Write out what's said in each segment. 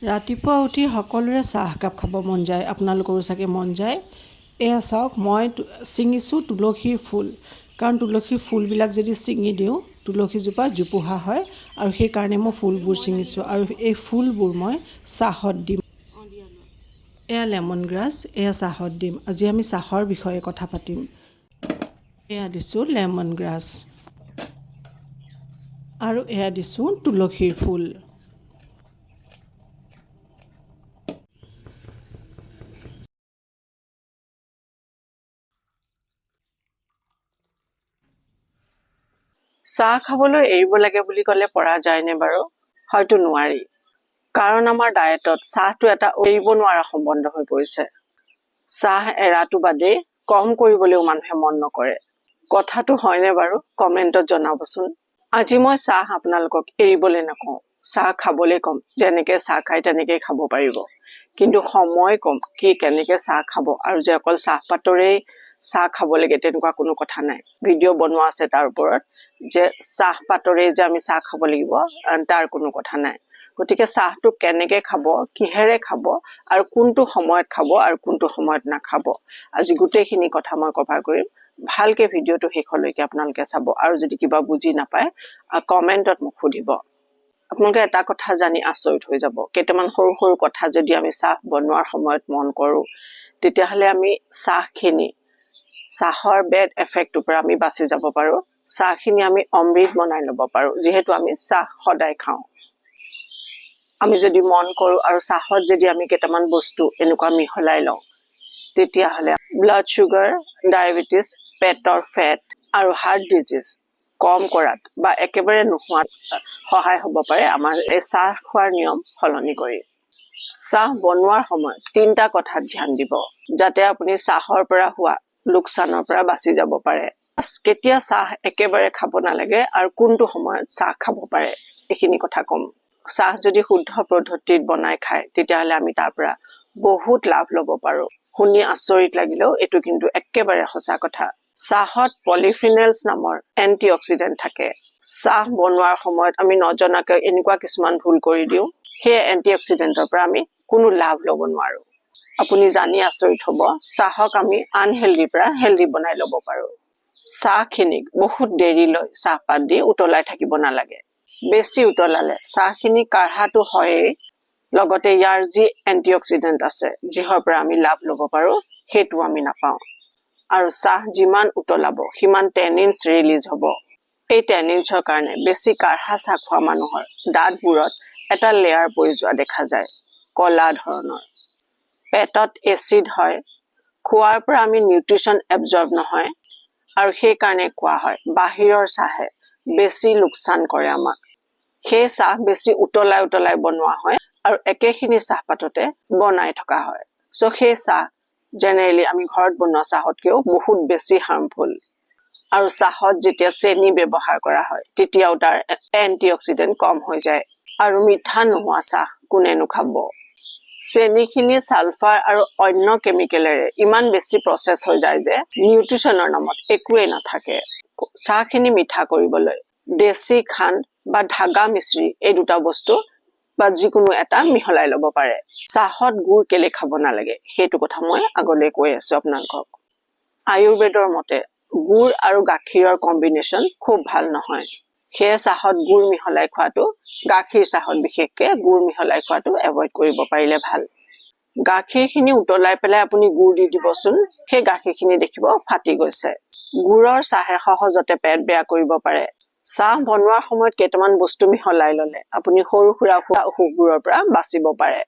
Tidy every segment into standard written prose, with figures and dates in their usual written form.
ৰাতিপুৱা উঠি সকলোৰে চাহ একাপ খাব মন যায়, আপোনালোকৰো চাগে মন যায়। এয়া চাওক, মই ছিঙিছোঁ তুলসীৰ ফুল, কাৰণ তুলসীৰ ফুলবিলাক যদি ছিঙি দিওঁ তুলসীজোপা জোপোহা হয়, আৰু সেইকাৰণে মই ফুলবোৰ ছিঙিছোঁ, আৰু এই ফুলবোৰ মই চাহত দিম। এয়া লেমন গ্ৰাছ, এয়া চাহত দিম। আজি আমি চাহৰ বিষয়ে কথা পাতিম। এয়া দিছোঁ লেমন গ্ৰাছ, আৰু এয়া দিছোঁ তুলসীৰ ফুল। চাহ খাবলৈ এৰিব লাগে বুলি ক'লে পৰা যায়নে বাৰু? হয়তো নোৱাৰি, কাৰণ আমাৰ ডায়েটত চাহটো এটা এৰিব নোৱাৰা সম্বন্ধ হৈ পৰিছে। চাহ এৰাটো বাদেই কম কৰিবলৈও মানুহে মন নকৰে। কথাটো হয়নে বাৰু? কমেণ্টত জনাবচোন। আজি মই চাহ আপোনালোকক এৰিবলৈ নকওঁ, চাহ খাবলৈ কম। যেনেকৈ চাহ খায় তেনেকেই খাব পাৰিব, কিন্তু সময় কম কি কেনেকৈ চাহ খাব, আৰু যে অকল চাহপাতৰেই চাহ খাব লাগে তেনেকুৱা কোনো কথা নাই। ভিডিঅ' বনোৱা আছে তাৰ ওপৰত, যে চাহপাতৰেই যে আমি চাহ খাব লাগিব তাৰ কোনো কথা নাই। গতিকে চাহটো কেনেকৈ খাব, কিহেৰে খাব, আৰু কোনটো সময়ত খাব আৰু কোনটো সময়ত নাখাব, আজি গোটেইখিনি কথা মই কভাৰ কৰিম। ভালকে ভিডিঅ'টো শেষলৈকে আপোনালোকে চাব, আৰু যদি কিবা বুজি নাপায় কমেণ্টত মোক সুধিব। আপোনালোকে এটা কথা জানি আচৰিত হৈ যাব, কেইটামান সৰু সৰু কথা যদি আমি চাহ বনোৱাৰ সময়ত মন কৰোঁ, তেতিয়াহ'লে আমি চাহৰ বেড এফেক্টৰ পৰা আমি বাচি যাব পাৰোঁ। চাহখিনি আমি অমৃত বনাই ল'ব পাৰোঁ, যিহেতু আমি চাহ সদায় খাওঁ। আমি যদি মন কৰোঁ আৰু চাহত যদি আমি কেইটামান বস্তু এনেকুৱা মিহলাই লওঁ, তেতিয়াহ'লে ব্লাড চুগাৰ, ডায়েবেটিছ, পেটৰ ফেট আৰু হাৰ্ট ডিজিজ কম কৰাত বা একেবাৰে নোহোৱাত সহায় হ'ব পাৰে আমাৰ এই চাহ খোৱাৰ নিয়ম সলনি কৰি। চাহ বনোৱাৰ সময়ত 3টা কথাত ধ্যান দিব, যাতে আপুনি চাহৰ পৰা হোৱা লোকচানৰ পৰা বাচি যাব পাৰে। কেতিয়া চাহ একেবাৰে খাব নালাগে আৰু কোনটো সময়ত চাহ খাব পাৰে, এইখিনি কথা ক'ম। চাহ যদি শুদ্ধ পদ্ধতিত বনাই খায়, তেতিয়াহ'লে আমি তাৰ পৰা বহুত লাভ ল'ব পাৰোঁ। শুনি আচৰিত লাগিলেও এইটো কিন্তু একেবাৰে সঁচা কথা। চাহত পলিফিনেলছ নামৰ এণ্টি অক্সিডেণ্ট থাকে। চাহ বনোৱাৰ সময়ত আমি নজনাকৈ এনেকুৱা কিছুমান ভুল কৰি দিওঁ, সেই এণ্টি অক্সিডেণ্টৰ পৰা আমি কোনো লাভ ল'ব নোৱাৰোঁ। আপুনি জানি আচৰিত হ'ব, চাহক আমি আনহেল্ডিৰ পৰা হেল্ডি বনাই ল'ব পাৰোঁ। চাহখিনিক বহুত দেৰিলৈ চাহপাত দি উতলাই থাকিব নালাগে। বেছি উতলালে চাহখিনি কাঢ়াটো হয়েই, লগতে ইয়াৰ যি এণ্টি অক্সিডেণ্ট আছে, যিহৰ পৰা আমি লাভ ল'ব পাৰোঁ, সেইটো আমি নাপাওঁ। আৰু চাহ যিমান উতলাব সিমান টেনিনছ ৰিলিজ হ'ব। এই টেনিনছৰ কাৰণে বেছি কাঢ়া চাহ খোৱা মানুহৰ দাঁতবোৰত এটা লেয়াৰ পৰি যোৱা দেখা যায়, কলা ধৰণৰ। পেটত এচিড হয়, খোৱাৰ পৰা আমি নিউট্ৰিশ্যন এবজৰ্ব নহয়, আৰু সেইকাৰণে কোৱা হয় বাহিৰৰ চাহে বেছি লোকচান কৰে আমাক। সেই চাহ বেছি উতলাই উতলাই বনোৱা হয়, আৰু একেখিনি চাহপাততে বনাই থকা হয়। চ' সেই চাহ জেনেৰেলি আমি ঘৰত বনোৱা চাহতকৈও বহুত বেছি হাৰ্মফুল। আৰু চাহত যেতিয়া চেনি ব্যৱহাৰ কৰা হয়, তেতিয়াও তাৰ এণ্টি অক্সিডেণ্ট কম হৈ যায়। আৰু মিঠা নোহোৱা চাহ কোনেনো খাব? চেনিখিনি ছালফাৰ আৰু অন্য কেমিকেলেৰে ইমান বেছি প্ৰচেছ হৈ যায় যে নিউট্ৰিশ্যনৰ নামত একোৱেই নাথাকে। চাহখিনি মিঠা কৰিবলৈ দেশী খাণ্ড বা ধাগা মিশ্ৰি, এই দুটা বস্তু বা যিকোনো এটা মিহলাই ল'ব পাৰে। চাহত গুড় কেলে খাব নালাগে, সেইটো কথা মই আগলৈ কৈ আছোঁ আপোনালোকক। আয়ুৰ্বেদৰ মতে গুড় আৰু গাখীৰৰ কম্বিনেশ্যন খুব ভাল নহয়, সেয়ে চাহত গুড় মিহলাই খোৱাটো, গাখীৰ চাহত বিশেষকৈ গুড় মিহলাই খোৱাটো এভইড কৰিব পাৰিলে ভাল। গাখীৰখিনি উতলাই পেলাই আপুনি গুড় দি দিবচোন, সেই গাখীৰখিনি দেখিব ফাটি গৈছে। গুড়ৰ চাহে সহজতে পেট বেয়া কৰিব পাৰে। চাহ বনোৱাৰ সময়ত কেইটামান বস্তু মিহলাই ল'লে আপুনি সৰু সুৰা অসুখবোৰৰ পৰা বাচিব পাৰে,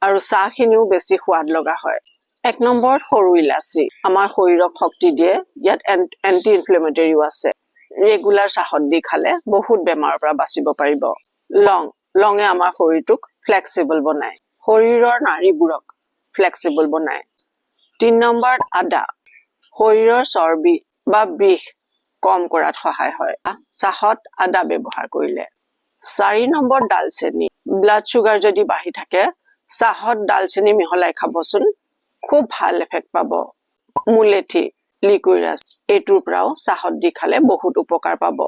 আৰু চাহখিনিও বেছি সোৱাদ লগা হয়। 1 নম্বৰত সৰু ইলাচি, আমাৰ শৰীৰক শক্তি দিয়ে, ইয়াত এণ্টি ইনফ্লেমেটৰীও আছে। ৰেগুলাৰ চাহত দি খালে বহুত বেমাৰৰ পৰা বাচিব পাৰিব। লঙে আমাৰ শৰীৰটোক ফ্লেক্সিবল বনায়, শৰীৰৰ নাড়ীবোৰক ফ্লেক্সিবল বনায়। 3 নম্বৰত আদা, শৰীৰৰ চৰ্বি বা বিষ কম কৰাত সহায় হয় চাহত আদা ব্যৱহাৰ কৰিলে। 4 নম্বৰ ডালচেনি, ব্লাড চুগাৰ যদি বাঢ়ি থাকে, চাহত ডালচেনি মিহলাই খাবচোন, খুব ভাল এফেক্ট পাব। মুলেঠি, লিকুইৰাছ, এইটোৰ পৰাও চাহত দি খালে বহুত উপকাৰ পাব।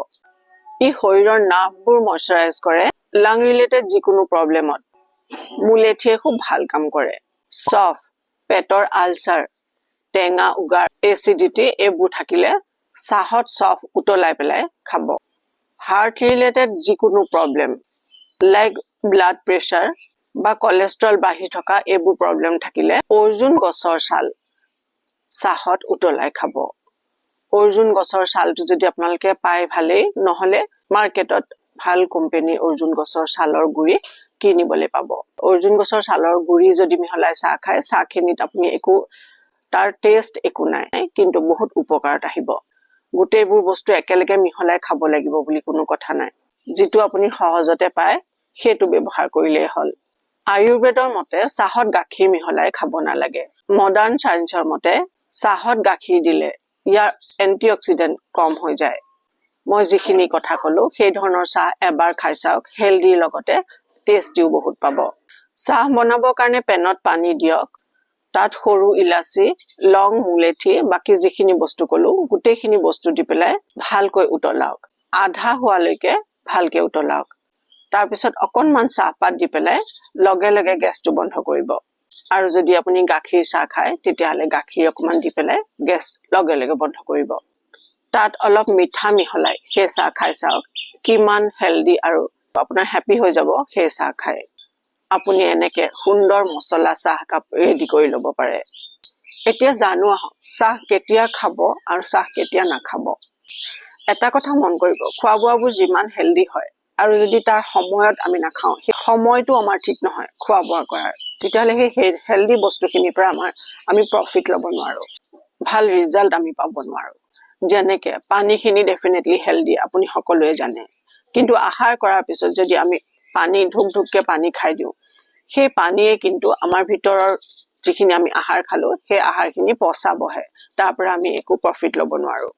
ই শৰীৰৰ নাৰ্ভবোৰ মইশ্চাৰাইজ কৰে, লাং ৰিলেটেড যিকোনো প্ৰব্লেমত মুলেঠিয়ে খুব ভাল কাম কৰে। চফ, পেটৰ আলচাৰ, টেঙা উগাৰ, এচিডিটি এইবোৰ থাকিলে চাহত চফ উতলাই পেলাই খাব। হাৰ্ট ৰিলেটেড যিকোনো প্ৰব্লেম লাইক ব্লাড প্ৰেছাৰ বা কলেষ্ট্ৰল বাঢ়ি থকা এইবোৰ প্ৰব্লেম থাকিলে অৰ্জুন গছৰ ছাল চাহত উতলাই খাব। অৰ্জুন গছৰ ছালটো যদি আপোনালোকে পায় ভালেই, নহলে মাৰ্কেটত ভাল কোম্পানীৰ অৰ্জুন গছৰ ছালৰ গুৰি কিনিবলৈ পাব। অৰ্জুন গছৰ ছালৰ গুৰি যদি মিহলাই চাহ খায়, চাহখিনিত আপুনি একো তাৰ টেষ্ট একো নাই, কিন্তু বহুত উপকাৰত আহিব। গোটেইবোৰ বস্তু একেলগে মিহলাই খাব লাগিব বুলি কোনো কথা নাই। যিটো আপুনি সহজতে পায় সেইটো ব্যৱহাৰ কৰিলেই হ'ল। আয়ুৰ্বেদৰ মতে চাহত গাখীৰ মিহলাই খাব নালাগে। মডাৰ্ণ চায়েন্সৰ মতে চাহত গাখীৰ দিলে ইয়াৰ এন্টিঅক্সিডেন্ট কম হৈ যায়। মই যিখিনি কথা কলো সেই ধৰণৰ চাহ এবাৰ খাই চাওক, হেলদিৰ লগতে টেষ্টিও বহুত পাব। চাহ বনাবৰ কাৰণে পেনত পানী দিয়ক, তাত সৰু ইলাচি, লং, মুলেঠি, বাকি যিখিনি বস্তু কলো গোটেইখিনি বস্তু দি পেলাই ভালকৈ উতলাওক। আধা হোৱালৈকে ভালকে উতলাওক। তাৰপিছত অকণমান চাহপাত দি পেলাই লগে লগে গেছটো বন্ধ কৰিব। আৰু যদি আপুনি গাখীৰ চাহ খায় তেতিয়াহলে গাখীৰ অকণমান দি পেলাই গেছ লগে লগে বন্ধ কৰিব। তাত অলপ মিঠা মিহলাই সেই চাহ খাই চাওক, কিমান হেলদি আৰু আপোনাৰ হেপি হৈ যাব সেই চাহ খাই। আপুনি এনেকে সুন্দৰ মছলা চাহ কাপ ৰেডি কৰি ল'ব পাৰে। এতিয়া জানো আহক চাহ কেতিয়া খাব আৰু চাহ কেতিয়া নাখাব। এটা কথা মন কৰিব, খোৱা বোৱাবোৰ যিমান হেলদি হয় আৰু যদি তাৰ সময়ত আমি নাখাওঁ, সেই সময়টো আমাৰ ঠিক নহয় খোৱা বোৱা কৰাৰ, তেতিয়াহলে সেই হেলদি বস্তুখিনিৰ পৰা আমি প্ৰফিট ল'ব নোৱাৰো, ভাল ৰিজাল্ট আমি পাব নোৱাৰো। যেনেকে পানীখিনি ডেফিনেটলি হেলদি, আপুনি সকলোৱে জানে, কিন্তু আহাৰ কৰাৰ পিছত যদি আমি পানী ঢুকঢুককে পানী খাই দিওঁ, সেই পানীয়ে কিন্তু আমাৰ ভিতৰৰ যিখিনি আমি আহাৰ খালো সেই আহাৰখিনি পচাবহে, তাৰ পৰা আমি একো প্ৰফিট ল'ব নোৱাৰো।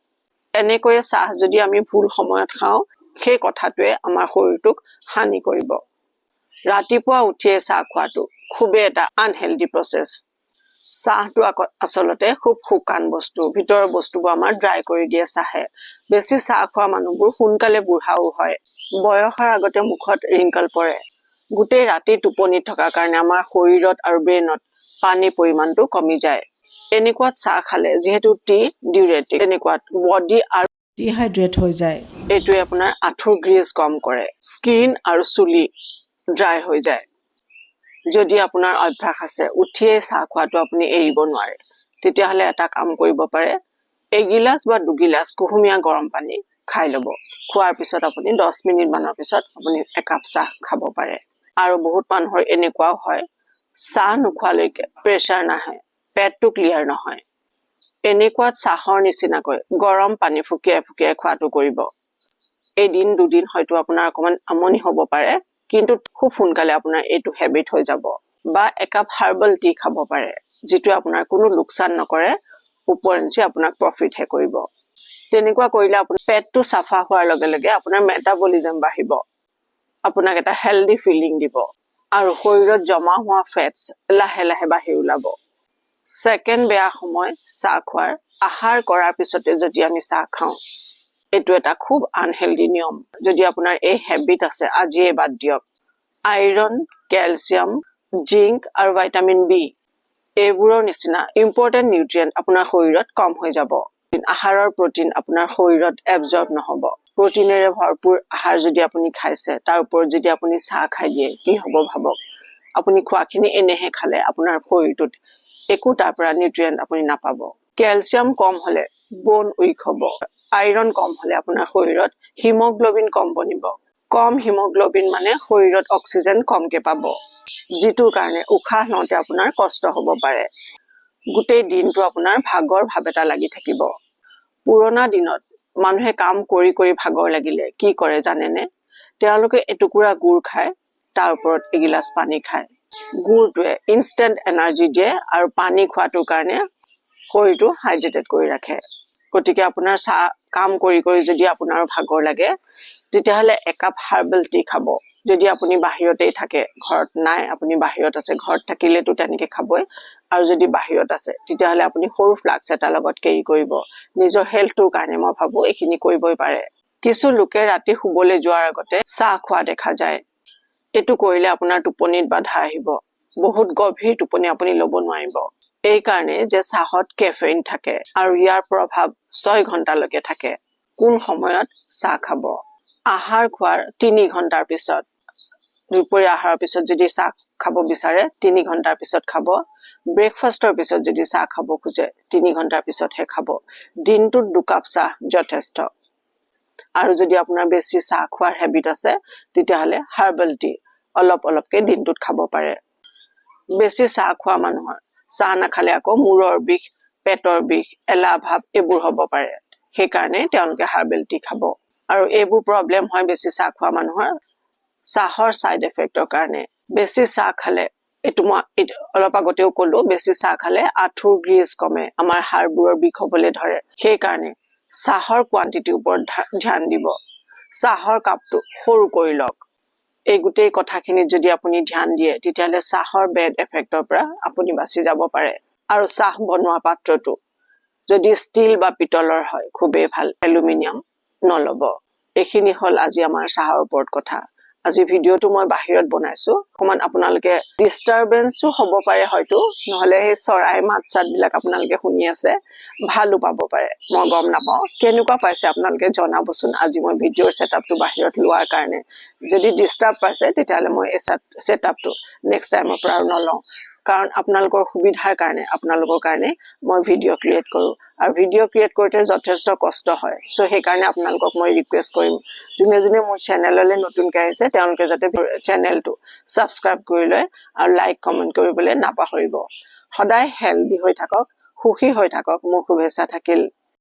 এনেকৈয়ে চাহ যদি আমি ভুল সময়ত খাওঁ, সেই কথাটোৱে আমাৰ শৰীৰটোক হানি কৰিব। ৰাতিপুৱা উঠিয়ে চাহ খোৱাটো খুবেই এটা আনহেলদি প্ৰচেছ। চাহটো আচলতে খুব শুকান বস্তু, ভিতৰৰ বস্তুবোৰ আমাৰ ড্ৰাই কৰি দিয়ে চাহে। বেছি চাহ খোৱা মানুহবোৰ সোনকালে বুঢ়াও হয়, বয়সৰ আগতে মুখত ৰিংকল পৰে। গোটেই ৰাতি টোপনি থকাৰ কাৰণে আমাৰ শৰীৰত আৰু ব্ৰেইনত পানীৰ পৰিমাণটো কমি যায়। এনেকুৱাত চাহ খালে যিহেতু টি ডিউৰেটিক, এনেকুৱাত বডি আৰু ডিহাইড্ৰেট হৈ যায়। এইটোৱে আপোনাৰ আঁঠুৰ গ্ৰীজ কম কৰে, স্কিন আৰু চুলি ড্ৰাই হৈ যায়। যদি আপোনাৰ অভ্যাস আছে উঠিয়ে চাহ খোৱাটো আপুনি এৰিব নোৱাৰে, তেতিয়াহলে এটা কাম কৰিব পাৰে, এগিলাচ বা দুগিলাচ কুহুমীয়া গৰম পানী খাই ল'ব। খোৱাৰ পিছত আপুনি 10 মিনিট মানৰ পিছত আপুনি একাপ চাহ খাব পাৰে। আৰু বহুত মানুহৰ এনেকুৱাও হয়, চাহ নোখোৱালৈকে প্ৰেছাৰ নাহে, পেটটো ক্লিয়াৰ নহয়। এনেকুৱাত চাহৰ নিচিনাকৈ গৰম পানী ফুকিয়াই ফুকিয়াই খোৱাটো কৰিব। এদিন দুদিন হয়তো আপোনাৰ অকমান আমনি হ'ব পাৰে, কিন্তু খুব সোনকালে আপোনাৰ এইটো হেবিট হৈ যাব। বা একাপ হাৰ্বেল টি খাব পাৰে, যিটোৱে আপোনাৰ কোনো লোকচান নকৰে, ওপৰঞ্চি আপোনাক প্ৰফিটহে কৰিব। তেনেকুৱা কৰিলে আপোনাৰ পেটটো চাফা হোৱাৰ লগে লগে আপোনাৰ মেটাবলিজম বাঢ়িব, আপোনাক এটা হেলদি ফিলিং দিব, আৰু শৰীৰত জমা হোৱা ফেটছ লাহে লাহে বাহিৰ ওলাব। ছেকেণ্ড বেয়া সময় চাহ খোৱাৰ, আহাৰ কৰাৰ পিছতে যদি আমি চাহ খাওঁ, এইটো এটা খুব আনহেলদি নিয়ম। যদি আপোনাৰ এই হেবিট আছে আজিয়ে বাদ দিয়ক। আইৰণ, কেলছিয়াম, জিংক আৰু ভাইটামিন বি এইবোৰৰ নিচিনা ইম্পৰ্টেণ্ট নিউট্ৰিয়েণ্ট আপোনাৰ শৰীৰত কম হৈ যাব। আহাৰৰ প্ৰটিন আপোনাৰ শৰীৰত এবজৰ্ব নহব। প্ৰটিনেৰে ভৰপূৰ আহাৰ যদি আপুনি খাইছে, তাৰ ওপৰত যদি আপুনি চাহ খাই দিয়ে, কি হব ভাবক। আপুনি খোৱাখিনি এনেহে খালে, আপোনাৰ শৰীৰটোত একো তাৰ পৰা নিউট্ৰিয়েণ্ট আপুনি নাপাব। কেলছিয়াম কম হলে বোন উইক হব, আইৰণ কম হলে আপোনাৰ শৰীৰত হিমোগ্লবিন কম বনিব। কম হিমোগ্লবিন মানে শৰীৰত অক্সিজেন কমকে পাব, যিটোৰ কাৰণে উশাহ লওঁতে আপোনাৰ কষ্ট হব পাৰে। গোটেই দিনটো আপোনাৰ ভাগৰ ভাৱ এটা লাগি থাকিব। পুৰণা দিনত মানুহে কাম কৰি কৰি ভাগৰ লাগিলে কি কৰে জানেনে? তেওঁলোকে এটুকুৰা গুড় খায়, তাৰ ওপৰত এগিলাচ পানী খায়। গুড়টোৱে ইনষ্টেণ্ট এনাৰ্জি দিয়ে আৰু পানী খোৱাটোৰ কাৰণে শৰীৰটো হাইড্ৰেটেড কৰি ৰাখে। গতিকে আপোনাৰ চাহ কাম কৰি কৰি যদি আপোনাৰ ভাগৰ লাগে, তেতিয়াহলে একাপ হাৰ্বেল টি খাব। যদি আপুনি বাহিৰতেই থাকে, ঘৰত নাই, আপুনি বাহিৰত আছে, ঘৰত থাকিলেতো তেনেকে খাবই, আৰু যদি বাহিৰত আছে তেতিয়াহলে আপুনি সৰু ফ্লাক্স এটা লগত কেৰি কৰিব। নিজৰ হেল্থটোৰ কাৰণে মই ভাবো এইখিনি কৰিবই পাৰে। কিছু লোকে ৰাতি শুবলৈ যোৱাৰ আগতে চাহ খোৱা দেখা যায়। এইটো কৰিলে আপোনাৰ টোপনিত বাধা আহিব, বহুত গভীৰ টোপনি আপুনি ল'ব নোৱাৰিব। এই কাৰণে যে চাহত কেফেইন থাকে আৰু ইয়াৰ প্ৰভাৱ 6 ঘণ্টালৈকে থাকে। কোন সময়ত চাহ খাব? আহাৰ খোৱাৰ 3 ঘণ্টাৰ পিছত। দুপৰীয়া আহাৰৰ পিছত যদি চাহ খাব বিচাৰে 3 ঘণ্টাৰ পিছত খাব। ব্ৰেকফাষ্টৰ পিছত যদি চাহ খাব খোজে 3 ঘণ্টাৰ পিছতহে খাব। দিনটোত 2 কাপ চাহ যথেষ্ট। আৰু যদি আপোনাৰ বেছি চাহ খোৱাৰ হেবিট আছে তেতিয়াহ'লে হাৰ্বেল টি অলপ অলপকে দিনটোত খাব পাৰে। বেছি চাহ খোৱা মানুহৰ চাহ নাখালে আকৌ মূৰৰ বিষ, পেটৰ বিষ, এলাহ ভাৱ এইবোৰ হ'ব পাৰে। সেইকাৰণে তেওঁলোকে হাৰ্বেল টি খাব। আৰু এইবোৰ প্ৰব্লেম হয় বেছি চাহ খোৱা মানুহৰ চাহৰ সাইড এফেক্টৰ কাৰণে। বেছি চাহ খালে, এইটো মই অলপ আগতেও ক'লো, বেছি চাহ খালে আঁঠুৰ গ্ৰীজ কমে, আমাৰ হাড়বোৰৰ বিষ হ'বলৈ ধৰে। সেইকাৰণে চাহৰ কোৱান্টিটিৰ ওপৰত ধ্যান দিব। চাহৰ কাপটো সৰু কৰি লওক। এই গোটেই কথাখিনিত যদি আপুনি ধ্যান দিয়ে তেতিয়াহ'লে চাহৰ বেড এফেক্টৰ পৰা আপুনি বাচি যাব পাৰে। আৰু চাহ বনোৱা পাত্ৰটো যদি ষ্টীল বা পিতলৰ হয় খুবেই ভাল, এলুমিনিয়াম নল'ব। এইখিনি হ'ল আজি আমাৰ চাহৰ ওপৰত কথা। আজি ভিডিঅ'টো মই বাহিৰত বনাইছো, অকমান আপোনালোকে ডিষ্টাৰবেন্সো হ'ব পাৰে হয়তো, নহ'লে সেই চৰাই মাত চাত বিলাক আপোনালোকে শুনি আছে, ভালো পাব পাৰে, মই গম নাপাওঁ। কেনেকুৱা পাইছে আপোনালোকে জনাবচোন আজি মই ভিডিঅ'ৰ ছেটআপটো বাহিৰত লোৱাৰ কাৰণে। যদি ডিষ্টাৰ্ব পাইছে তেতিয়াহ'লে মই এই ছেটআপটো নেক্সট টাইমৰ পৰা আৰু নলওঁ। কাৰণ আপোনালোকৰ সুবিধাৰ কাৰণে, আপোনালোকৰ কাৰণে মই ভিডিঅ' ক্ৰিয়েট কৰোঁ। আৰু ভিডিঅ' ক্ৰিয়েট কৰোঁতে যথেষ্ট কষ্ট হয়। চ' সেইকাৰণে আপোনালোকক মই ৰিকুৱেষ্ট কৰিম, যোনে যোনে মোৰ চেনেললৈ নতুনকৈ আহিছে তেওঁলোকে যাতে চেনেলটো ছাবস্ক্ৰাইব কৰি লয় আৰু লাইক কমেণ্ট কৰিবলৈ নাপাহৰিব। সদায় হেল্ডি হৈ থাকক, সুখী হৈ থাকক, মোৰ শুভেচ্ছা থাকিল।